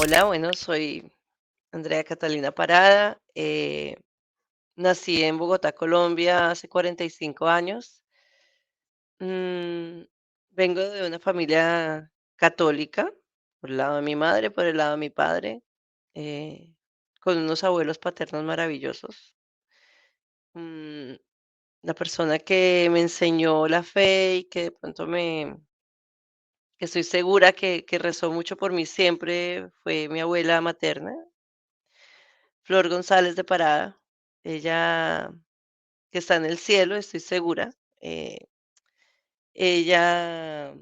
Hola, bueno, soy Andrea Catalina Parada. Nací en Bogotá, Colombia, hace 45 años. Mm, Vengo de una familia católica, por el lado de mi madre, por el lado de mi padre, eh, con unos abuelos paternos maravillosos. Mm, la persona que me enseñó la fe y que de pronto que estoy segura que rezó mucho por mí siempre fue mi abuela materna, Flor González de Parada. Ella, que está en el cielo, estoy segura. Ella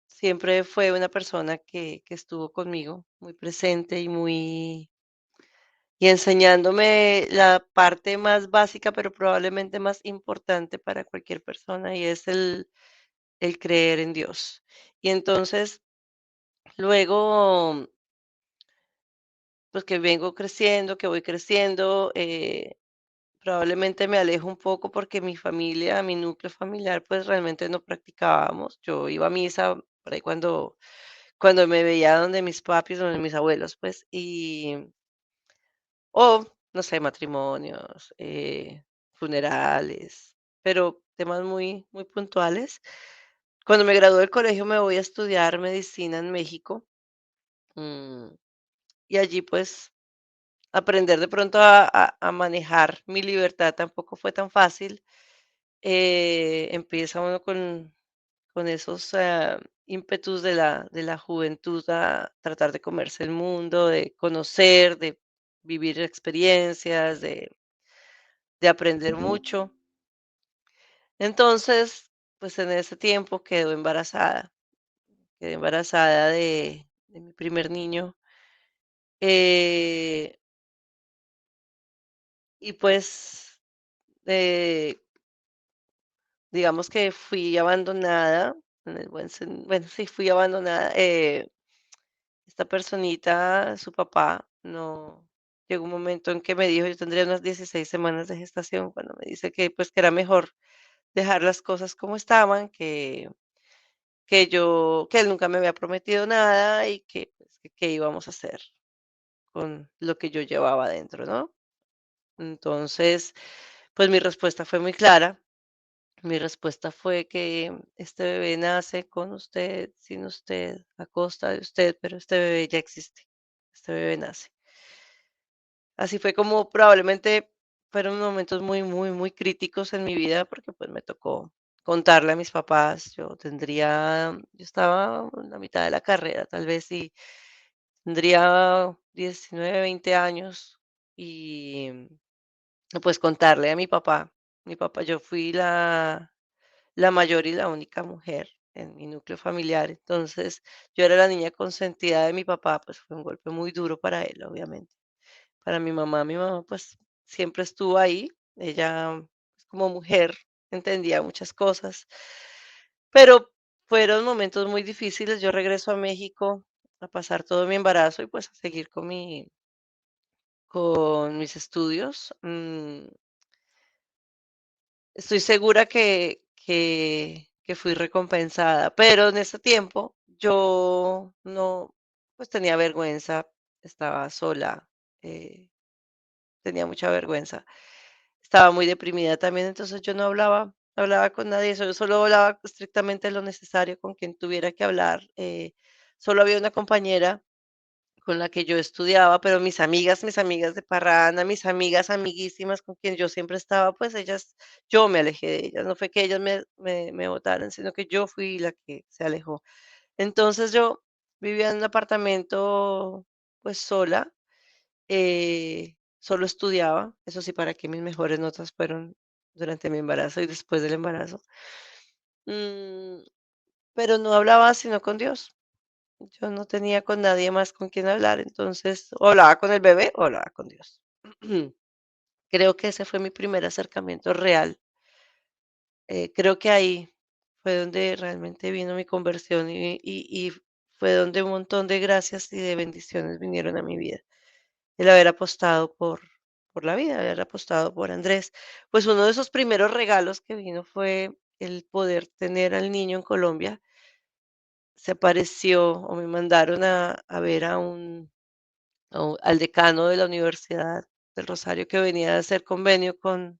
siempre fue una persona que estuvo conmigo, muy presente y enseñándome la parte más básica, pero probablemente más importante para cualquier persona, y es el creer en Dios. Y entonces, luego, pues que vengo creciendo, que voy creciendo, probablemente me alejo un poco porque mi familia, mi núcleo familiar, pues realmente no practicábamos. Yo iba a misa por ahí cuando me veía donde mis papis, donde mis abuelos, pues, o no sé, matrimonios, funerales, pero temas muy puntuales. Cuando me gradué del colegio me voy a estudiar medicina en México, mm, y allí pues aprender de pronto a manejar mi libertad tampoco fue tan fácil. Empieza uno con esos ímpetus de la juventud a tratar de comerse el mundo, de conocer, de vivir experiencias, de aprender mucho. Entonces, pues en ese tiempo quedé embarazada de mi primer niño. eh, y pues eh, digamos que fui abandonada, en el bueno, sí, fui abandonada. Esta personita, su papá, no llegó un momento en que me dijo, yo tendría unas 16 semanas de gestación, cuando me dice que, pues, que era mejor dejar las cosas como estaban, que él nunca me había prometido nada y que, pues, que qué íbamos a hacer con lo que yo llevaba adentro, ¿no? Entonces, pues, mi respuesta fue muy clara. Mi respuesta fue que este bebé nace con usted, sin usted, a costa de usted, pero este bebé ya existe. Este bebé nace. Así fue como probablemente fueron momentos muy críticos en mi vida porque pues me tocó contarle a mis papás. Yo estaba en la mitad de la carrera tal vez y tendría 19, 20 años y pues contarle a mi papá. Mi papá, yo fui la mayor y la única mujer en mi núcleo familiar. Entonces, yo era la niña consentida de mi papá, pues fue un golpe muy duro para él, obviamente. Para mi mamá, pues siempre estuvo ahí. Ella, pues, como mujer, entendía muchas cosas, pero fueron momentos muy difíciles. Yo regreso a México a pasar todo mi embarazo y pues a seguir con mis estudios. Estoy segura que fui recompensada, pero en ese tiempo yo no, pues tenía vergüenza, estaba sola, eh, tenía mucha vergüenza. Estaba muy deprimida también, entonces yo no hablaba con nadie, solo hablaba estrictamente lo necesario con quien tuviera que hablar. Solo había una compañera con la que yo estudiaba, pero mis amigas de parranda, mis amigas amiguísimas con quien yo siempre estaba, pues ellas, yo me alejé de ellas, no fue que ellas me botaran, sino que yo fui la que se alejó. Entonces yo vivía en un apartamento pues sola, solo estudiaba, eso sí, para que mis mejores notas fueron durante mi embarazo y después del embarazo. Mm, pero no hablaba sino con Dios. Yo no tenía con nadie más con quien hablar, entonces, o hablaba con el bebé o hablaba con Dios. Creo que ese fue mi primer acercamiento real. Creo que ahí fue donde realmente vino mi conversión y fue donde un montón de gracias y de bendiciones vinieron a mi vida. El haber apostado por la vida, haber apostado por Andrés. Pues uno de esos primeros regalos que vino fue el poder tener al niño en Colombia. Se apareció o me mandaron a ver al decano de la Universidad del Rosario, que venía a hacer convenio con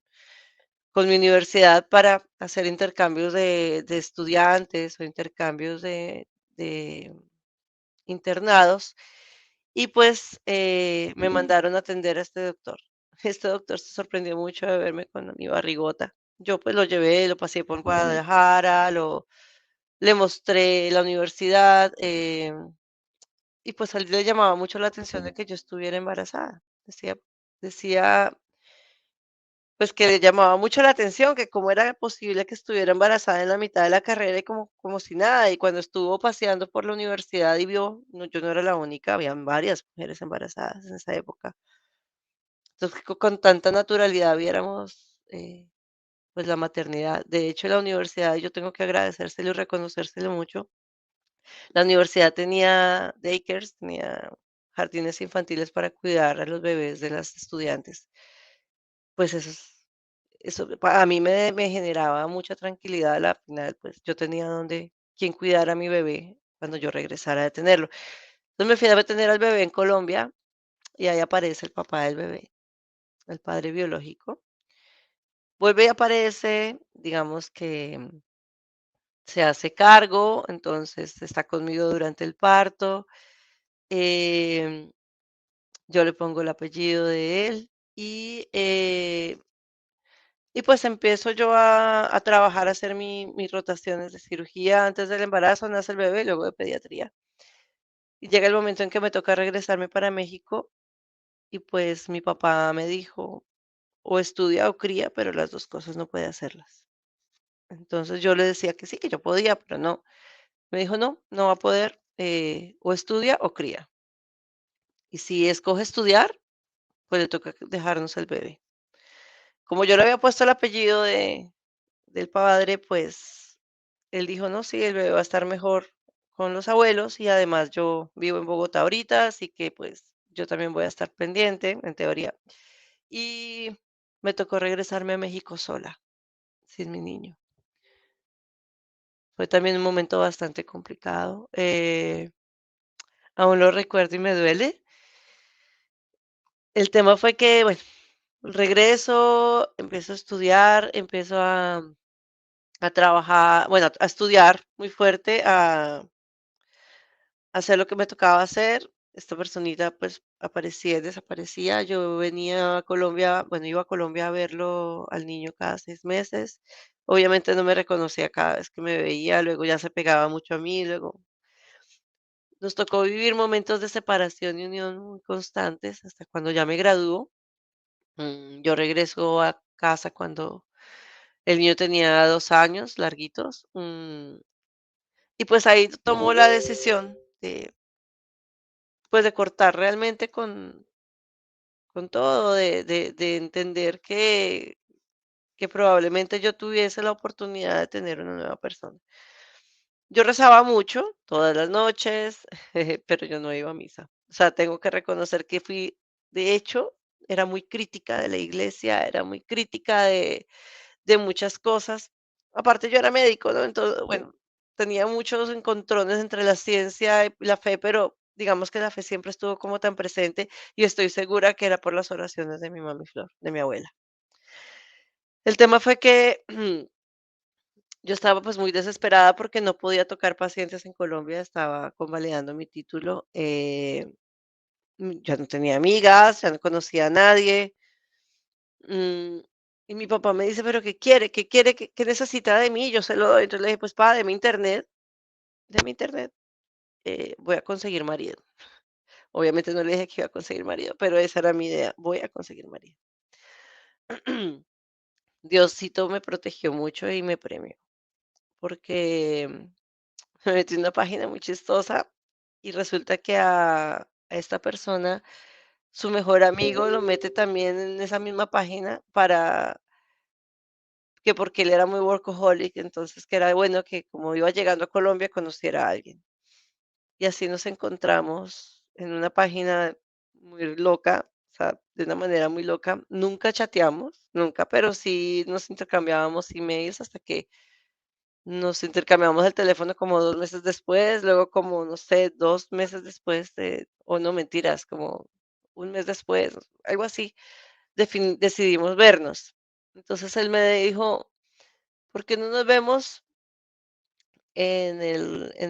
mi universidad para hacer intercambios de estudiantes o intercambios de internados. Y pues me mandaron a atender a este doctor. Este doctor se sorprendió mucho de verme con mi barrigota. Yo pues lo llevé, lo pasé por Guadalajara, le mostré la universidad, y pues a él le llamaba mucho la atención de que yo estuviera embarazada. Decía pues que le llamaba mucho la atención, que cómo era posible que estuviera embarazada en la mitad de la carrera y como si nada. Y cuando estuvo paseando por la universidad y vio, no, yo no era la única, habían varias mujeres embarazadas en esa época. Entonces, que con tanta naturalidad viéramos pues la maternidad. De hecho, la universidad, yo tengo que agradecérselo y reconocérselo mucho. La universidad tenía daycares, tenía jardines infantiles para cuidar a los bebés de las estudiantes. Pues eso a mí me generaba mucha tranquilidad a la final, pues yo tenía donde quien cuidara a mi bebé cuando yo regresara de tenerlo. Entonces me fui a tener al bebé en Colombia y ahí aparece el papá del bebé, el padre biológico. Vuelve y aparece, digamos que se hace cargo, entonces está conmigo durante el parto. em, yo le pongo el apellido de él y pues empiezo yo a trabajar, a hacer mis rotaciones de cirugía antes del embarazo, nace el bebé, luego de pediatría. Y llega el momento en que me toca regresarme para México y pues mi papá me dijo, o estudia o cría, pero las dos cosas no puede hacerlas. Entonces yo le decía que sí, que yo podía, pero no. Me dijo, no, no va a poder, o estudia o cría. Y si escoge estudiar, pues le toca dejarnos el bebé. Como yo le había puesto el apellido del padre, pues él dijo: "No, sí, el bebé va a estar mejor con los abuelos y además yo vivo en Bogotá ahorita, así que, pues, yo también voy a estar pendiente, en teoría". Y me tocó regresarme a México sola, sin mi niño. Fue también un momento bastante complicado, aún lo recuerdo y me duele. El tema fue que, bueno, regreso, empiezo a estudiar, empiezo a trabajar, bueno, a estudiar muy fuerte, hacer lo que me tocaba hacer. Esta personita, pues, aparecía y desaparecía. Yo venía a Colombia, bueno, iba a Colombia a verlo al niño cada 6 meses. Obviamente no me reconocía cada vez que me veía, luego ya se pegaba mucho a mí, luego nos tocó vivir momentos de separación y unión muy constantes hasta cuando ya me graduó. Yo regreso a casa cuando el niño tenía 2 años larguitos, y pues ahí tomó la decisión de, pues, de cortar realmente con todo, de entender que probablemente yo tuviese la oportunidad de tener una nueva persona. Yo rezaba mucho, todas las noches, pero yo no iba a misa. O sea, tengo que reconocer que fui, de hecho, era muy crítica de la iglesia, era muy crítica de muchas cosas. Aparte, yo era médico, ¿no? Entonces, bueno, tenía muchos encontrones entre la ciencia y la fe, pero digamos que la fe siempre estuvo como tan presente y estoy segura que era por las oraciones de mi mami Flor, de mi abuela. El tema fue que yo estaba pues muy desesperada porque no podía tocar pacientes en Colombia, estaba convalidando mi título, ya no tenía amigas, ya no conocía a nadie. mm, y mi papá me dice, pero ¿qué quiere? ¿Qué quiere? ¿Qué necesita de mí? Yo se lo doy. Entonces le dije, pues pa, de mi internet, voy a conseguir marido. Obviamente no le dije que iba a conseguir marido, pero esa era mi idea, voy a conseguir marido. Diosito me protegió mucho y me premió, porque me metí en una página muy chistosa y resulta que a esta persona, su mejor amigo lo mete también en esa misma página para que porque él era muy workaholic, entonces que era bueno que como iba llegando a Colombia conociera a alguien. Y así nos encontramos en una página muy loca, o sea, de una manera muy loca. Nunca chateamos, nunca, pero sí nos intercambiábamos emails hasta que nos intercambiamos el teléfono como 2 meses después, luego como, no sé, 2 meses después de o no, mentiras, como un mes después, algo así, decidimos vernos. Entonces él me dijo: "¿Por qué no nos vemos en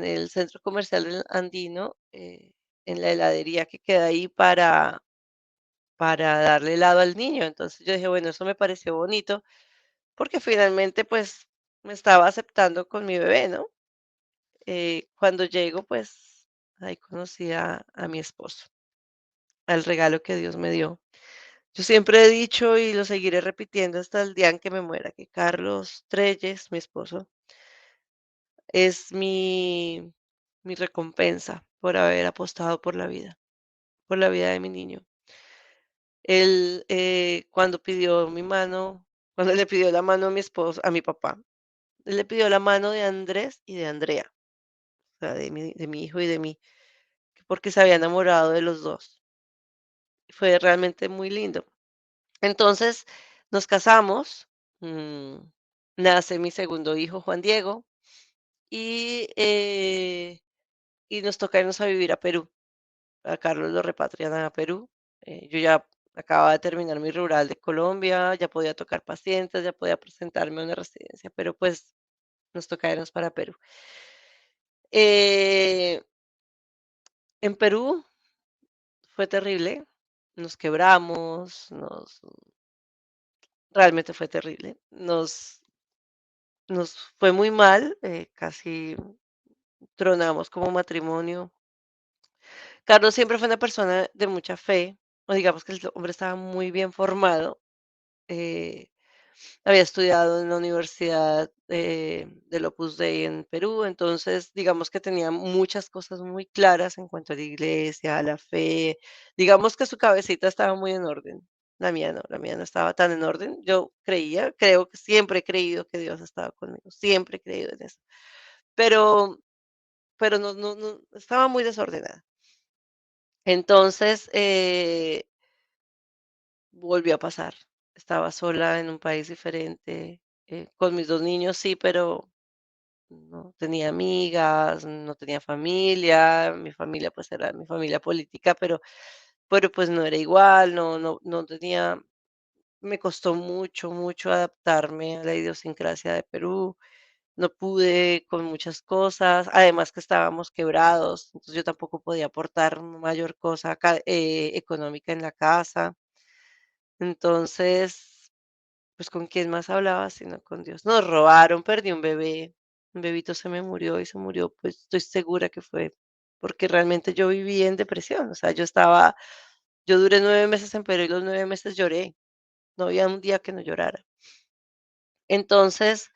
el centro comercial del Andino, en la heladería que queda ahí para darle helado al niño?". Entonces yo dije: "Bueno, eso me pareció bonito", porque finalmente, pues, me estaba aceptando con mi bebé, ¿no? Cuando llego, pues, ahí conocí a mi esposo, al regalo que Dios me dio. Yo siempre he dicho y lo seguiré repitiendo hasta el día en que me muera, que Carlos Treyes, mi esposo, es mi recompensa por haber apostado por la vida de mi niño. Él, cuando pidió mi mano, cuando le pidió la mano a mi esposo, a mi papá, él le pidió la mano de Andrés y de Andrea, o sea, de mi hijo y de mí, porque se había enamorado de los dos. Fue realmente muy lindo. Entonces, nos casamos, mm, nace mi segundo hijo, Juan Diego, y, y nos toca irnos a vivir a Perú. A Carlos lo repatrian a Perú. Yo ya acababa de terminar mi rural de Colombia, ya podía tocar pacientes, ya podía presentarme a una residencia, pero pues nos toca irnos para Perú. Eh, en Perú fue terrible, nos quebramos, realmente fue terrible. Nos fue muy mal, casi tronamos como matrimonio. Carlos siempre fue una persona de mucha fe, o digamos que el hombre estaba muy bien formado. eh, Había estudiado en la Universidad, del Opus Dei en Perú, entonces, digamos que tenía muchas cosas muy claras en cuanto a la iglesia, a la fe. Digamos que su cabecita estaba muy en orden. La mía no estaba tan en orden. Yo creo que siempre he creído que Dios estaba conmigo, siempre he creído en eso. Pero no, estaba muy desordenada. Entonces, volvió a pasar. Estaba sola en un país diferente, con mis 2 niños, sí, pero no tenía amigas, no tenía familia, mi familia, pues, era mi familia política, pero, pues, no era igual, no tenía me costó mucho, mucho adaptarme a la idiosincrasia de Perú, no pude con muchas cosas, además que estábamos quebrados, entonces yo tampoco podía aportar mayor cosa económica en la casa. Entonces, pues, ¿con quién más hablaba sino con Dios? Nos robaron, perdí un bebito se me murió y se murió, pues, estoy segura que fue porque realmente yo viví en depresión, o sea, yo duré 9 meses en Perú y los 9 meses lloré, no había un día que no llorara. Entonces,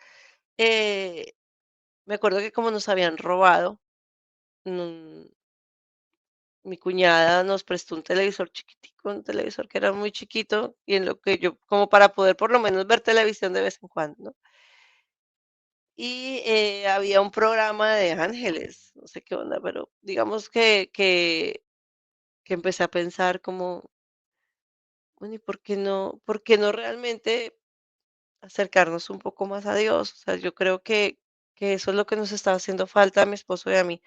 eh, me acuerdo que como nos habían robado, mm, mi cuñada nos prestó un televisor chiquitico, un televisor que era muy chiquito, y en lo que yo como para poder por lo menos ver televisión de vez en cuando, ¿no? Y, había un programa de ángeles, no sé qué onda, pero digamos que empecé a pensar como, bueno, ¿y por qué no realmente acercarnos un poco más a Dios? O sea, yo creo que eso es lo que nos estaba haciendo falta a mi esposo y a mí.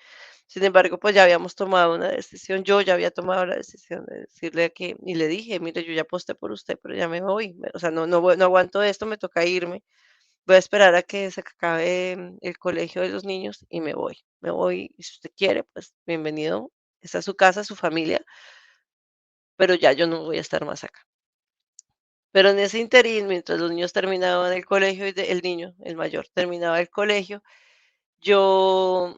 Sin embargo, pues ya habíamos tomado una decisión, yo ya había tomado la decisión de decirle que y le dije: "Mire, yo ya aposté por usted, pero ya me voy, o sea, no aguanto esto, me toca irme". Voy a esperar a que se acabe, el colegio de los niños y me voy, y si usted quiere, pues bienvenido, esta es su casa, su familia, pero ya yo no voy a estar más acá. Pero en ese interín, mientras los niños terminaban el colegio y el niño, el mayor, terminaba el colegio, yo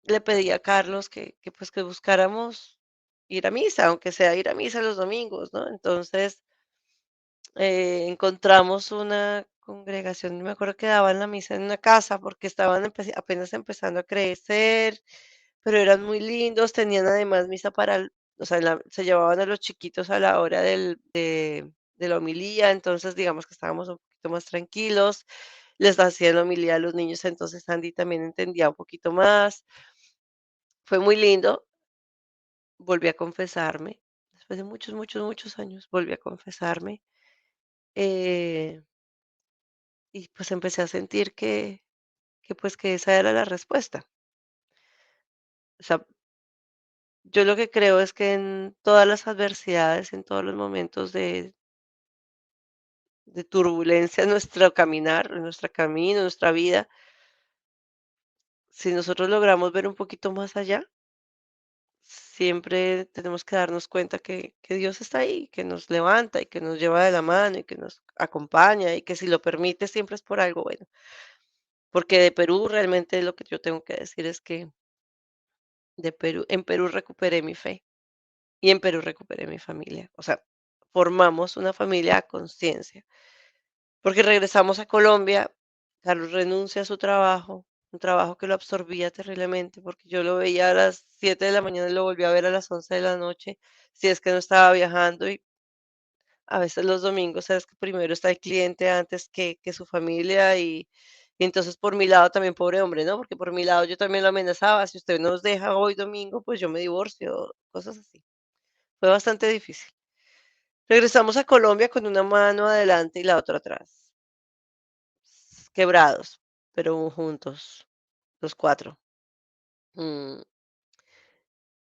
le pedí a Carlos que, pues, que buscáramos ir a misa, aunque sea ir a misa los domingos, ¿no? Entonces, encontramos una congregación, no me acuerdo que daban la misa en una casa porque estaban apenas empezando a crecer, pero eran muy lindos, tenían además misa o sea, se llevaban a los chiquitos a la hora de la homilía, entonces digamos que estábamos un poquito más tranquilos, les hacían la homilía a los niños, entonces Andy también entendía un poquito más. Fue muy lindo, volví a confesarme, después de muchos, muchos, muchos años, volví a confesarme. eh, Y pues empecé a sentir que pues que esa era la respuesta. O sea, Yo lo que creo es que en todas las adversidades, en todos los momentos de turbulencia en nuestro caminar, en nuestro camino, en nuestra vida, si nosotros logramos ver un poquito más allá, siempre tenemos que darnos cuenta que Dios está ahí, que nos levanta y que nos lleva de la mano y que nos acompaña y que si lo permite siempre es por algo bueno. Porque de Perú realmente lo que yo tengo que decir es que en Perú recuperé mi fe y en Perú recuperé mi familia. O sea, formamos una familia a conciencia. Porque regresamos a Colombia, Carlos renuncia a su trabajo, un trabajo que lo absorbía terriblemente, porque yo lo veía a las 7 de la mañana y lo volví a ver a las 11 de la noche, si es que no estaba viajando, y a veces los domingos, sabes que primero está el cliente antes que su familia, y entonces por mi lado también, pobre hombre, ¿no? Porque por mi lado yo también lo amenazaba, si usted nos deja hoy domingo, pues yo me divorcio, cosas así. Fue bastante difícil. Regresamos a Colombia con una mano adelante y la otra atrás. Quebrados, pero juntos, los 4. Mm,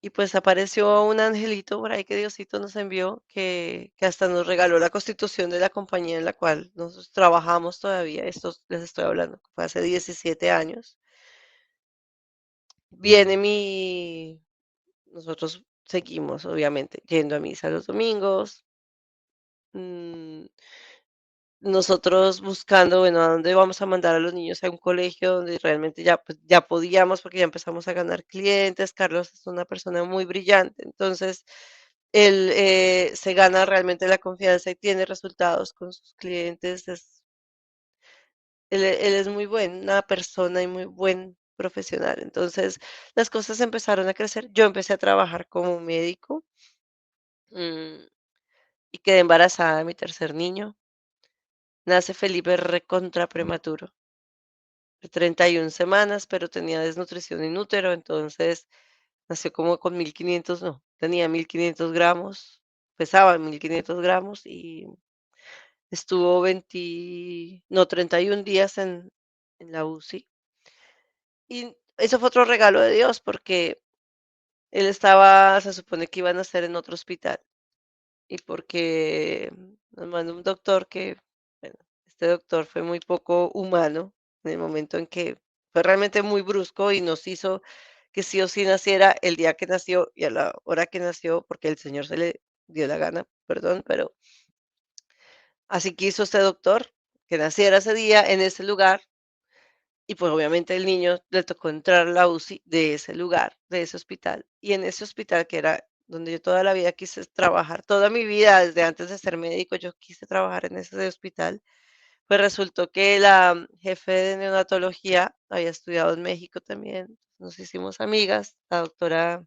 y pues apareció un angelito por ahí que Diosito nos envió, que hasta nos regaló la constitución de la compañía en la cual nosotros trabajamos todavía. Esto les estoy hablando, fue hace 17 años. Viene mi nosotros seguimos, obviamente, yendo a misa los domingos, mm, nosotros buscando, bueno, a dónde vamos a mandar a los niños a un colegio donde realmente ya, pues, ya podíamos, porque ya empezamos a ganar clientes. Carlos es una persona muy brillante, entonces él se gana realmente la confianza y tiene resultados con sus clientes. Él es muy buena persona y muy buen profesional. Entonces las cosas empezaron a crecer. Yo empecé a trabajar como médico, mm, y quedé embarazada de mi tercer niño. Nace Felipe recontra prematuro, de 31 semanas, pero tenía desnutrición in útero, entonces nació como con 1500, no, tenía 1500 gramos, pesaba 1500 gramos y estuvo 20, no, 31 días en la UCI. Y eso fue otro regalo de Dios porque él estaba, se supone que iba a nacer en otro hospital y porque nos mandó un doctor que, bueno, este doctor fue muy poco humano en el momento en que fue realmente muy brusco y nos hizo que sí o sí naciera el día que nació y a la hora que nació, porque el Señor se le dio la gana, perdón, pero así quiso este doctor, que naciera ese día en ese lugar. Y pues obviamente el niño le tocó entrar a la UCI de ese lugar, de ese hospital. Y en ese hospital que era donde yo toda la vida quise trabajar, toda mi vida, desde antes de ser médico, yo quise trabajar en ese hospital. Pues resultó que la jefe de neonatología había estudiado en México también. Nos hicimos amigas, la doctora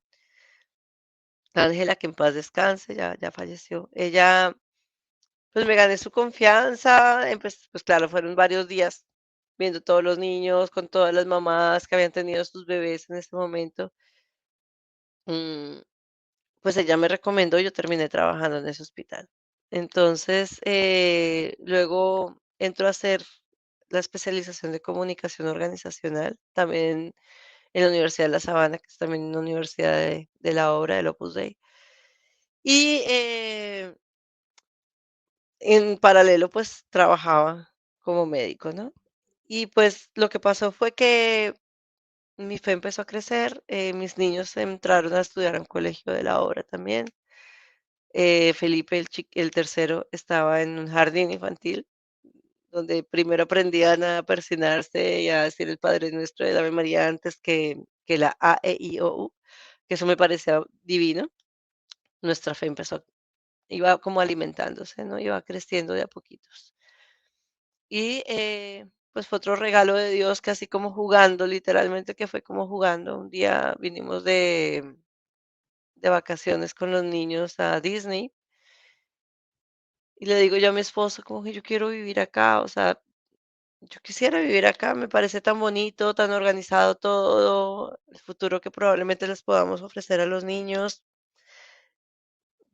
Ángela, que en paz descanse, ya falleció. Ella, pues me gané su confianza, pues claro, fueron varios días viendo todos los niños, con todas las mamás que habían tenido sus bebés en ese momento. mm, pues ella me recomendó, yo terminé trabajando en ese hospital. Entonces, luego entro a hacer la especialización de comunicación organizacional, también en la Universidad de La Sabana, que es también una universidad de la obra del Opus Dei. Y en paralelo, pues trabajaba como médico, ¿no? Y pues lo que pasó fue que mi fe empezó a crecer, mis niños entraron a estudiar a un colegio de la obra también. Felipe, el tercero, estaba en un jardín infantil, donde primero aprendían a persinarse y a decir el Padre Nuestro y el Ave María antes que la A, E, I, O, U, que eso me parecía divino. Nuestra fe iba como alimentándose, ¿no? Iba creciendo de a poquitos. Y pues fue otro regalo de Dios, que así como jugando, literalmente que fue como jugando. Un día vinimos de vacaciones con los niños a Disney y le digo yo a mi esposo como que yo quiero vivir acá, o sea, yo quisiera vivir acá, me parece tan bonito, tan organizado todo, el futuro que probablemente les podamos ofrecer a los niños.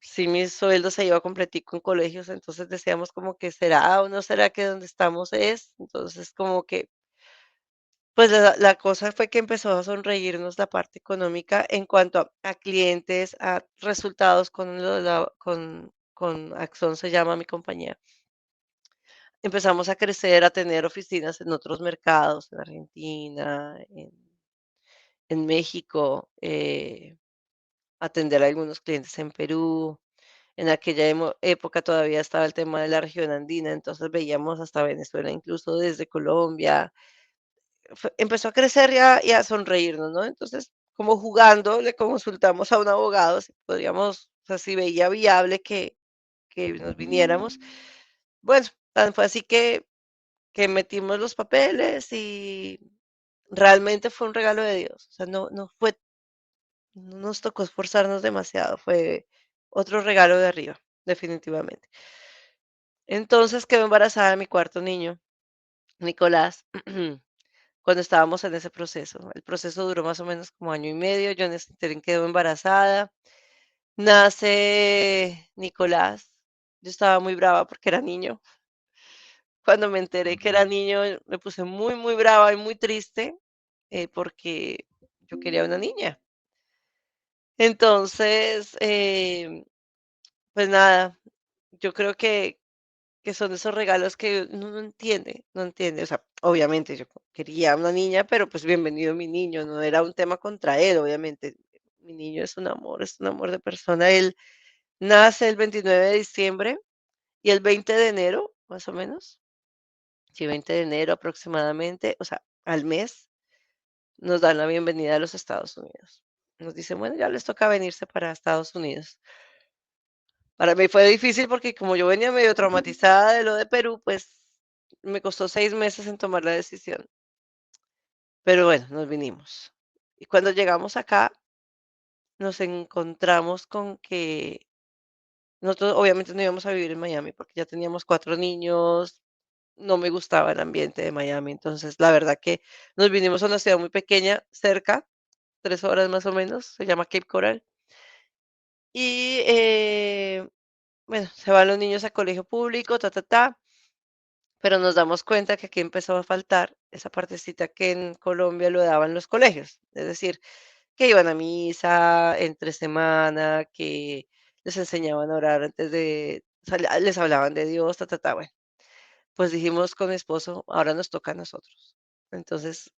Si mi sueldo se iba completico en colegios, entonces decíamos como que será o no será que donde estamos es, entonces como que Pues la cosa fue que empezó a sonreírnos la parte económica en cuanto a clientes, a resultados con lo de la con Axon se llama mi compañía. Empezamos a crecer, a tener oficinas en otros mercados, en Argentina, en México, atender a algunos clientes en Perú. En aquella época todavía estaba el tema de la región andina, entonces veíamos hasta Venezuela, incluso desde Colombia. Empezó a crecer y a sonreírnos, ¿no? Entonces, como jugando, le consultamos a un abogado si podríamos, o sea, si veía viable que nos viniéramos. Bueno, tan fue así que metimos los papeles y realmente fue un regalo de Dios. O sea, no nos tocó esforzarnos demasiado, fue otro regalo de arriba, definitivamente. Entonces quedó embarazada de mi cuarto niño, Nicolás, cuando estábamos en ese proceso. El proceso duró más o menos como año y medio. Yo en ese interín quedo embarazada. Nace Nicolás. Yo estaba muy brava porque era niño. Cuando me enteré que era niño, me puse muy, muy brava y muy triste porque yo quería una niña. Entonces, pues nada, yo creo que son esos regalos que uno no entiende, no entiende. O sea, obviamente yo quería una niña, pero pues bienvenido mi niño, no era un tema contra él, obviamente. Mi niño es un amor de persona. Él nace el 29 de diciembre y el 20 de enero, más o menos, sí, 20 de enero aproximadamente, o sea, al mes, nos dan la bienvenida a los Estados Unidos. Nos dicen, bueno, ya les toca venirse para Estados Unidos. Para mí fue difícil porque como yo venía medio traumatizada de lo de Perú, pues me costó 6 meses en tomar la decisión. Pero bueno, nos vinimos. Y cuando llegamos acá, nos encontramos con que nosotros obviamente no íbamos a vivir en Miami porque ya teníamos 4 niños, no me gustaba el ambiente de Miami. Entonces, la verdad que nos vinimos a una ciudad muy pequeña, cerca, 3 horas más o menos, se llama Cape Coral. Y, bueno, se van los niños a colegio público, ta, ta, ta. Pero nos damos cuenta que aquí empezó a faltar esa partecita que en Colombia lo daban los colegios, es decir, que iban a misa entre semana, que les enseñaban a orar antes de, o sea, les hablaban de Dios, ta, ta, ta. Bueno, pues dijimos con mi esposo, ahora nos toca a nosotros. Entonces,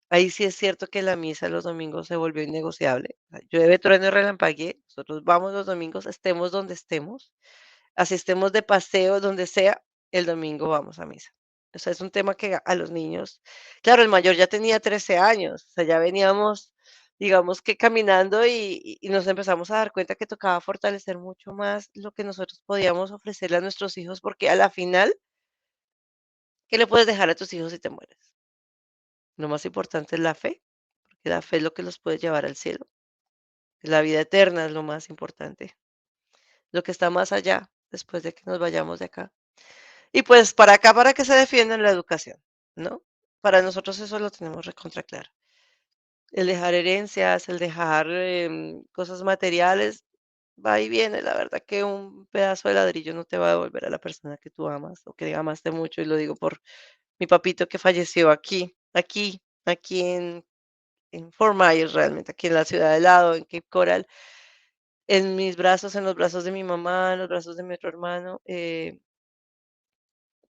ahí sí es cierto que la misa los domingos se volvió innegociable. O sea, llueve, trueno y relampaguee, nosotros vamos los domingos, estemos donde estemos, así estemos de paseo, donde sea, el domingo vamos a misa. O sea, es un tema que a los niños, claro, el mayor ya tenía 13 años, o sea, ya veníamos, digamos que caminando y nos empezamos a dar cuenta que tocaba fortalecer mucho más lo que nosotros podíamos ofrecerle a nuestros hijos, porque a la final, ¿qué le puedes dejar a tus hijos si te mueres? Lo más importante es la fe, porque la fe es lo que los puede llevar al cielo. La vida eterna es lo más importante, lo que está más allá después de que nos vayamos de acá. Y pues para acá, para que se defiendan la educación, ¿no? Para nosotros eso lo tenemos recontra claro. El dejar herencias, el dejar cosas materiales, va y viene. La verdad que un pedazo de ladrillo no te va a devolver a la persona que tú amas o que amaste mucho. Y lo digo por mi papito que falleció aquí en Fort Myers, realmente, aquí en la ciudad de lado, en Cape Coral, en mis brazos, en los brazos de mi mamá, en los brazos de mi otro hermano.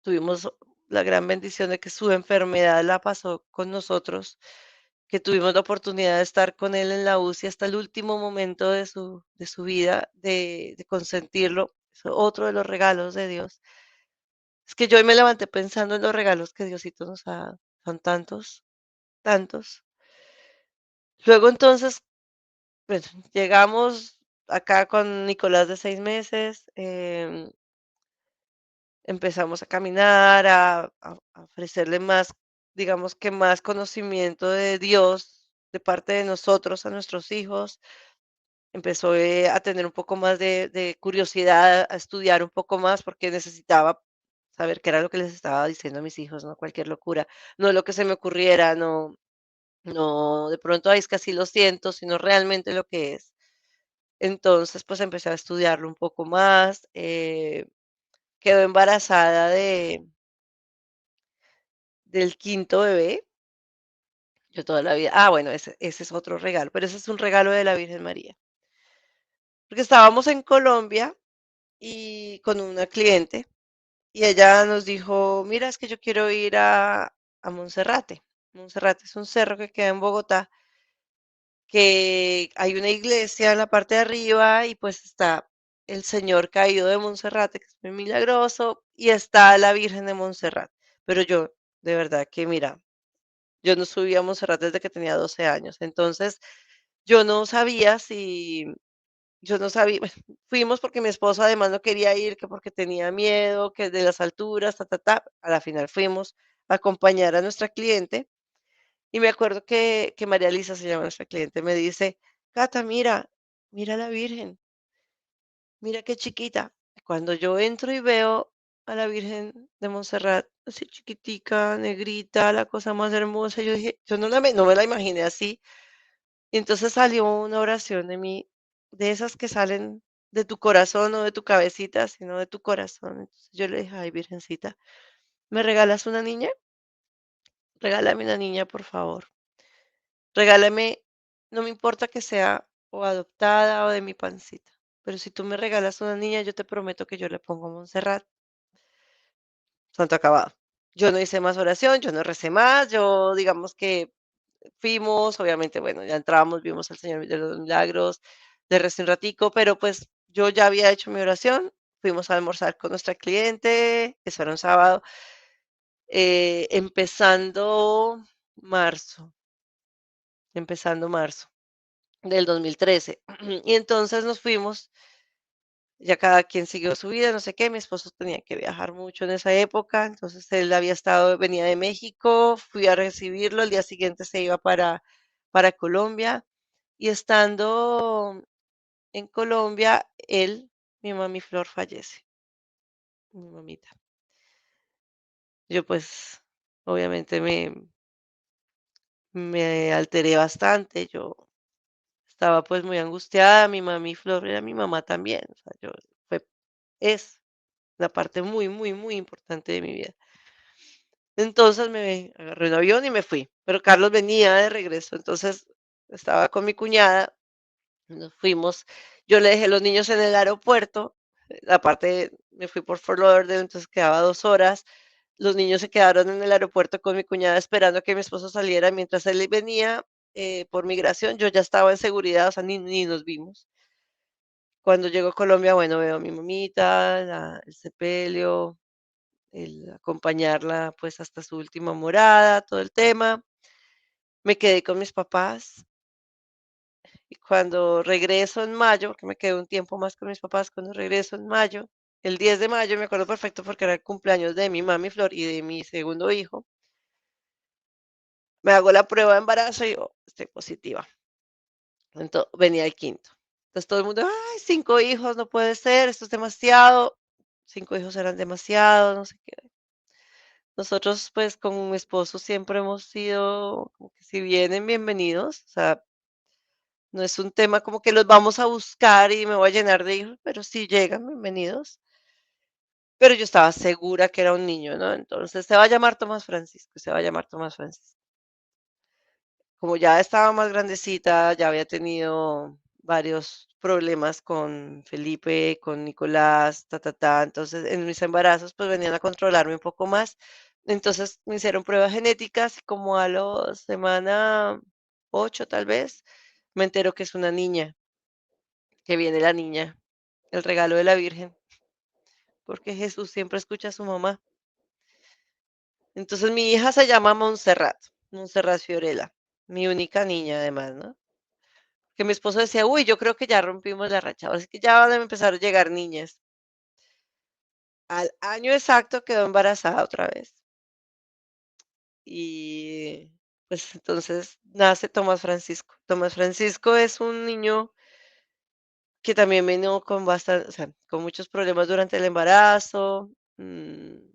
Tuvimos la gran bendición de que su enfermedad la pasó con nosotros, que tuvimos la oportunidad de estar con él en la UCI hasta el último momento de su vida, de consentirlo. Es otro de los regalos de Dios. Es que yo hoy me levanté pensando en los regalos que Diosito nos ha dado. Son tantos, tantos. Luego entonces, pues llegamos acá con Nicolás de 6 meses. Empezamos a caminar, a ofrecerle más, digamos que más conocimiento de Dios de parte de nosotros a nuestros hijos. Empezó, a tener un poco más de curiosidad, a estudiar un poco más, porque necesitaba saber qué era lo que les estaba diciendo a mis hijos, no cualquier locura, no lo que se me ocurriera, no de pronto: "Ay, es que así lo siento", sino realmente lo que es. Entonces, pues, empecé a estudiarlo un poco más, quedó embarazada del quinto bebé, Yo toda la vida bueno, ese es otro regalo, pero ese es un regalo de la Virgen María. Porque estábamos en Colombia y con una cliente, y ella nos dijo: "Mira, es que yo quiero ir a Monserrate". Monserrate es un cerro que queda en Bogotá, que hay una iglesia en la parte de arriba y, pues, está el Señor caído de Monserrate, que es muy milagroso, y está la Virgen de Monserrate. Pero yo, de verdad que mira, yo no subí a Monserrate desde que tenía 12 años. Entonces, yo no sabía si yo no sabía, bueno, fuimos porque mi esposo además no quería ir, que porque tenía miedo, que de las alturas, ta, ta, ta. A la final fuimos a acompañar a nuestra cliente y me acuerdo que María Lisa se llama nuestra cliente, me dice: "Cata, mira, mira a la Virgen, mira qué chiquita". Cuando yo entro y veo a la Virgen de Montserrat, así chiquitica, negrita, la cosa más hermosa, yo dije, yo no me la imaginé así. Y entonces salió una oración de mí, de esas que salen de tu corazón, no de tu cabecita, sino de tu corazón. Entonces yo le dije: "Ay, Virgencita, ¿me regalas una niña? Regálame una niña, por favor. Regálame, no me importa que sea o adoptada o de mi pancita, pero si tú me regalas una niña, yo te prometo que yo le pongo Montserrat". Santo acabado. Yo no hice más oración, yo no recé más, yo digamos que fuimos, obviamente, bueno, ya entramos, vimos al Señor de los Milagros, le recé un ratico, pero pues yo ya había hecho mi oración, fuimos a almorzar con nuestra cliente, eso era un sábado, marzo, empezando marzo del 2013. Y entonces nos fuimos, ya cada quien siguió su vida, no sé qué, mi esposo tenía que viajar mucho en esa época, entonces él había estado, venía de México, fui a recibirlo, el día siguiente se iba para Colombia, y estando en Colombia, mi mami Flor fallece, mi mamita. Yo pues obviamente me alteré bastante, yo estaba pues muy angustiada, mi mami Flor era mi mamá también, o sea, fue, es la parte muy, muy, muy importante de mi vida. Entonces me agarré un avión y me fui, pero Carlos venía de regreso, entonces estaba con mi cuñada, nos fuimos, yo le dejé los niños en el aeropuerto, aparte me fui por Fort Lauderdale, entonces quedaba 2 horas, los niños se quedaron en el aeropuerto con mi cuñada esperando a que mi esposo saliera mientras él venía, por migración, yo ya estaba en seguridad, o sea, ni nos vimos. Cuando llego a Colombia, bueno, veo a mi mamita, el sepelio, el acompañarla, pues, hasta su última morada, todo el tema. Me quedé con mis papás y cuando regreso en mayo, que me quedé un tiempo más con mis papás, cuando regreso en mayo, el 10 de mayo, me acuerdo perfecto porque era el cumpleaños de mi mami Flor y de mi segundo hijo, me hago la prueba de embarazo y yo estoy positiva. Entonces, venía el quinto. Entonces todo el mundo, ay, 5 hijos, no puede ser, esto es demasiado. 5 hijos eran demasiado, no sé qué. Nosotros, pues, con mi esposo siempre hemos sido como que si vienen, bienvenidos, o sea, no es un tema como que los vamos a buscar y me voy a llenar de hijos, pero si llegan, bienvenidos. Pero yo estaba segura que era un niño, ¿no? Entonces, se va a llamar Tomás Francisco, se va a llamar Tomás Francisco. Como ya estaba más grandecita, ya había tenido varios problemas con Felipe, con Nicolás, ta, ta, ta. Entonces, en mis embarazos, pues venían a controlarme un poco más. Entonces, me hicieron pruebas genéticas y como a la semana 8, tal vez, me entero que es una niña, que viene la niña, el regalo de la Virgen, porque Jesús siempre escucha a su mamá. Entonces, mi hija se llama Montserrat, Montserrat Fiorella, mi única niña además, ¿no? Que mi esposo decía: "Uy, yo creo que ya rompimos la racha, ahora es que ya van a empezar a llegar niñas". Al año exacto quedó embarazada otra vez. Y, pues, entonces nace Tomás Francisco. Tomás Francisco es un niño que también vino con bastante, o sea, con muchos problemas durante el embarazo. El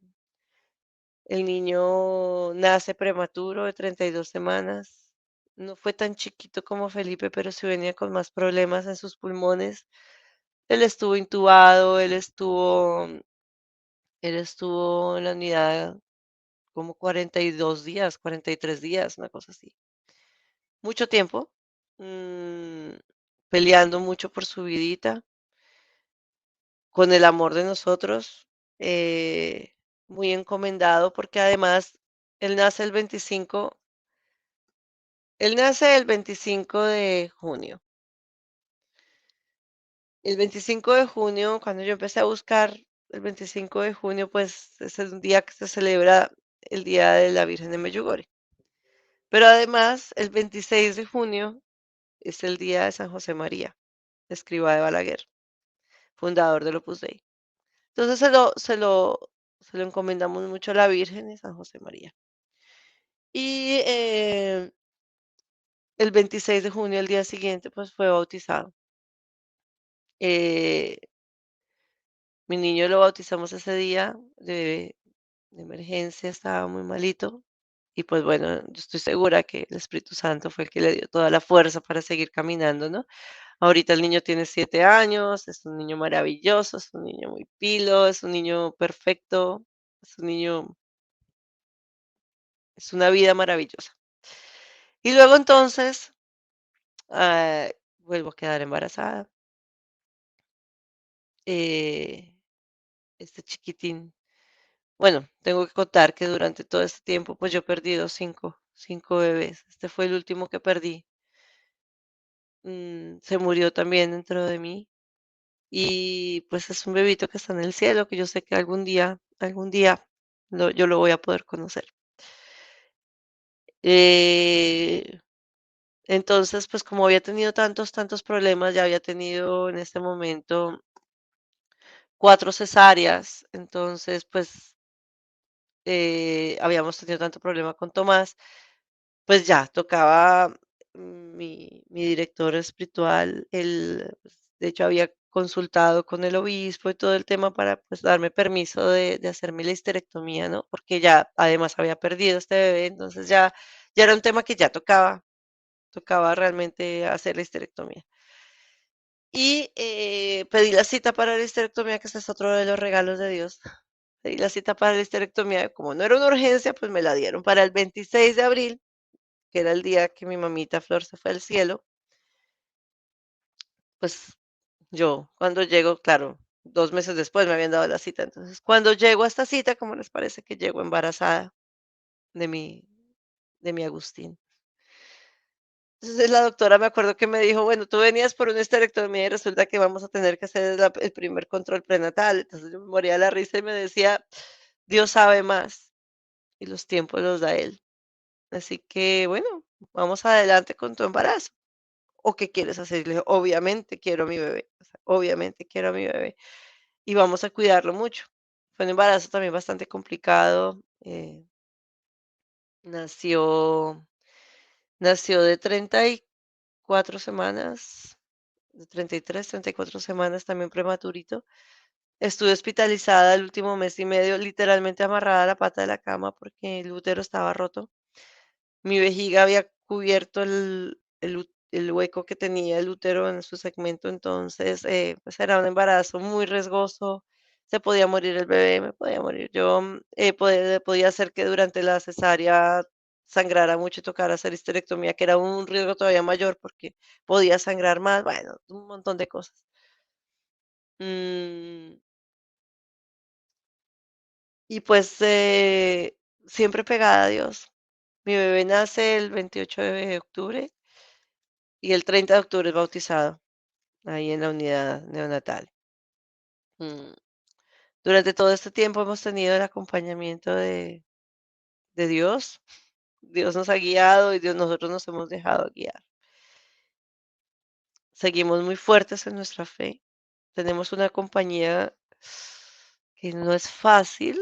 niño nace prematuro de 32 semanas. No fue tan chiquito como Felipe, pero sí venía con más problemas en sus pulmones. Él estuvo intubado, él estuvo en la unidad como 42 días, 43 días, una cosa así. mucho tiempo, mm, peleando mucho por su vidita, con el amor de nosotros, muy encomendado, porque además él nace el 25, él nace el 25 de junio. El 25 de junio, cuando yo empecé a buscar el 25 de junio, pues es un día que se celebra el Día de la Virgen de Medjugorje. Pero además, el 26 de junio es el día de San José María, escriba de Balaguer, fundador del Opus Dei. Entonces se lo encomendamos mucho a la Virgen y San José María. Y el 26 de junio, el día siguiente, pues fue bautizado. Eh, Mi niño lo bautizamos ese día de emergencia, estaba muy malito. Y pues bueno, yo estoy segura que el Espíritu Santo fue el que le dio toda la fuerza para seguir caminando, ¿no? Ahorita el niño tiene 7 años, es un niño maravilloso, es un niño muy pilo, es un niño perfecto, es un niño, es una vida maravillosa. Y luego entonces ah, vuelvo a quedar embarazada. eh, este chiquitín, bueno, tengo que contar que durante todo este tiempo, pues yo he perdido cinco bebés. Este fue el último que perdí. Se murió también dentro de mí. Y pues es un bebito que está en el cielo, que yo sé que algún día yo lo voy a poder conocer. Eh, entonces, pues como había tenido tantos problemas, ya había tenido en este momento 4 cesáreas, entonces pues habíamos tenido tanto problema con Tomás, pues ya tocaba mi director espiritual, él, pues, de hecho, había consultado con el obispo y todo el tema para, pues, darme permiso de hacerme la histerectomía, ¿no? Porque ya, además, había perdido este bebé, entonces ya era un tema que ya tocaba realmente hacer la histerectomía. Y pedí la cita para la histerectomía, que ese es otro de los regalos de Dios. Pedí la cita para la histerectomía, como no era una urgencia, pues me la dieron para el 26 de abril, que era el día que mi mamita Flor se fue al cielo. Pues yo cuando llego, claro, 2 meses después me habían dado la cita. Entonces, cuando llego a esta cita, ¿cómo les parece que llego embarazada de mi Agustín? Entonces, la doctora me acuerdo que me dijo: "Bueno, tú venías por una histerectomía y resulta que vamos a tener que hacer el primer control prenatal". Entonces, yo me moría de la risa y me decía: "Dios sabe más y los tiempos los da Él. Así que, bueno, vamos adelante con tu embarazo". ¿O qué quieres hacer? Y le dije, obviamente quiero a mi bebé, o sea, obviamente quiero a mi bebé y vamos a cuidarlo mucho. Fue un embarazo también bastante complicado. Nació, nació de 34 semanas, de 33, 34 semanas, también prematurito. Estuve hospitalizada el último mes y medio, literalmente amarrada a la pata de la cama porque el útero estaba roto. Mi vejiga había cubierto el hueco que tenía el útero en su segmento, entonces, pues, era un embarazo muy riesgoso, se podía morir el bebé, me podía morir yo, podía ser que durante la cesárea sangrara mucho y tocara hacer histerectomía, que era un riesgo todavía mayor porque podía sangrar más, bueno, un montón de cosas. Mm, y pues, siempre pegada a Dios. Mi bebé nace el 28 de octubre y el 30 de octubre es bautizado ahí en la unidad neonatal. Mm, Durante todo este tiempo hemos tenido el acompañamiento de Dios. Dios nos ha guiado y nosotros nos hemos dejado guiar. Seguimos muy fuertes en nuestra fe. Tenemos una compañía que no es fácil,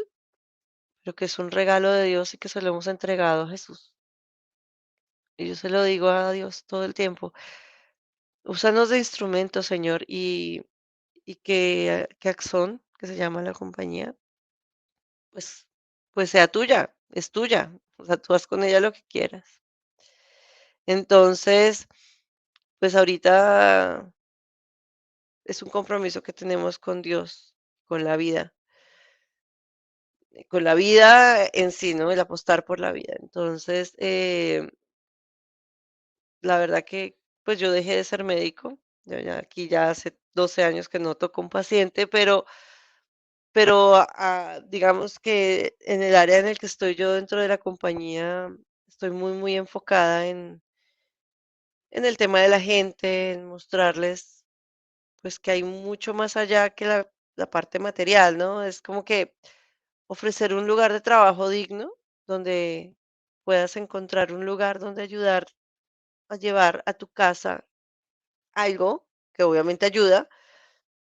pero que es un regalo de Dios y que se lo hemos entregado a Jesús. Y yo se lo digo a Dios todo el tiempo. Úsanos de instrumento, Señor, y que Axon, que se llama la compañía, pues, pues sea tuya, es tuya. O sea, tú haz con ella lo que quieras. Entonces, pues ahorita es un compromiso que tenemos con Dios, con la vida, con la vida en sí, ¿no? El apostar por la vida. Entonces, la verdad que, pues, yo dejé de ser médico, yo ya aquí ya hace 12 años que no toco un paciente, pero, digamos que en el área en el que estoy yo dentro de la compañía, estoy muy, muy enfocada en el tema de la gente, en mostrarles, pues, que hay mucho más allá que la parte material, ¿no? Es como que ofrecer un lugar de trabajo digno, donde puedas encontrar un lugar donde ayudar a llevar a tu casa algo que obviamente ayuda,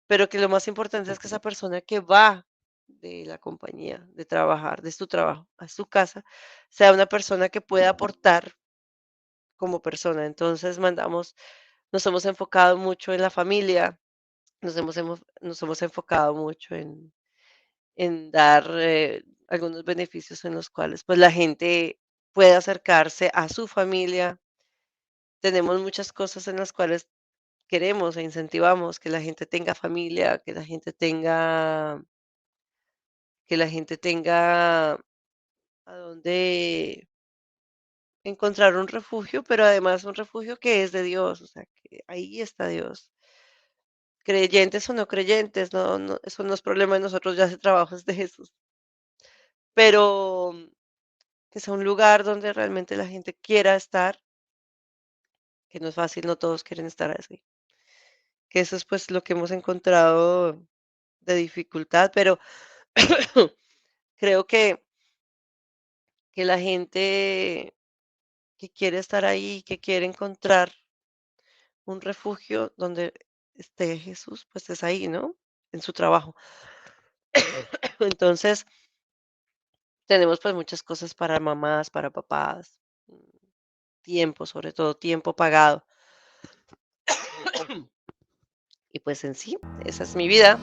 pero que lo más importante es que esa persona que va de la compañía, de trabajar, de su trabajo a su casa, sea una persona que pueda aportar como persona. Entonces nos hemos enfocado mucho en la familia, nos hemos enfocado mucho en dar algunos beneficios en los cuales pues la gente puede acercarse a su familia. Tenemos muchas cosas en las cuales queremos e incentivamos que la gente tenga familia, que la gente tenga a dónde encontrar un refugio, pero además un refugio que es de Dios, o sea, que ahí está Dios. Creyentes o no creyentes, eso no es problema de nosotros, ya ese trabajo es de Jesús. Pero que sea un lugar donde realmente la gente quiera estar, que no es fácil, no todos quieren estar así. Que eso es pues lo que hemos encontrado de dificultad, pero creo que la gente que quiere estar ahí, que quiere encontrar un refugio donde esté Jesús, pues es ahí, ¿no? En su trabajo. Entonces, tenemos pues muchas cosas para mamás, para papás, mm, tiempo, sobre todo tiempo pagado. Y pues en sí, esa es mi vida.